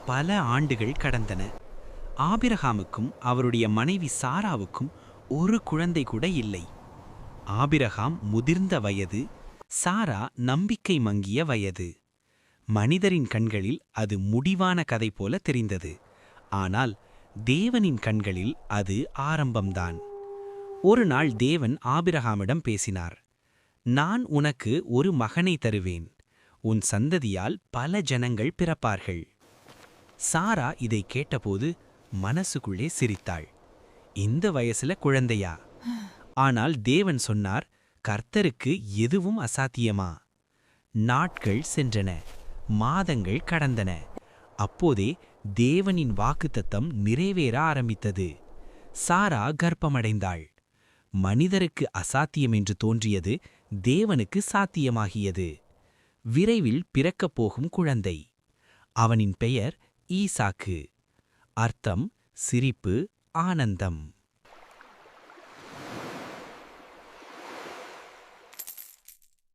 பல ஆண்டுகள் கடந்தன. ஆபிரகாமுக்கும் அவருடைய மனைவி சாராவுக்கும் ஒரு குழந்தை கூட இல்லை. ஆபிரகாம் முதிர்ந்த வயது, சாரா நம்பிக்கை மங்கிய வயது. மனிதரின் கண்களில் அது முடிவான கதை போல தெரிந்தது. ஆனால் தேவனின் கண்களில் அது ஆரம்பம்தான். ஒரு நாள் தேவன் ஆபிரகாமிடம் பேசினார். நான் உனக்கு ஒரு மகனை தருவேன். உன் சந்ததியால் பல ஜனங்கள் பிறப்பார்கள். சாரா இதை கேட்டபோது மனசுக்குள்ளே சிரித்தாள். இந்த வயசுல குழந்தையா? ஆனால் தேவன் சொன்னார், கர்த்தருக்கு எதுவும் அசாத்தியமா? நாட்கள் சென்றன, மாதங்கள் கடந்தன. அப்போதே தேவனின் வாக்குத்தத்தம் நிறைவேற ஆரம்பித்தது. சாரா கர்ப்பமடைந்தாள். மனிதருக்கு அசாத்தியம் என்று தோன்றியது தேவனுக்கு சாத்தியமாகியது. விரைவில் பிறக்கப் போகும் குழந்தை. அவனின் பெயர் ஈசாக்கு. அர்த்தம் சிரிப்பு, ஆனந்தம்.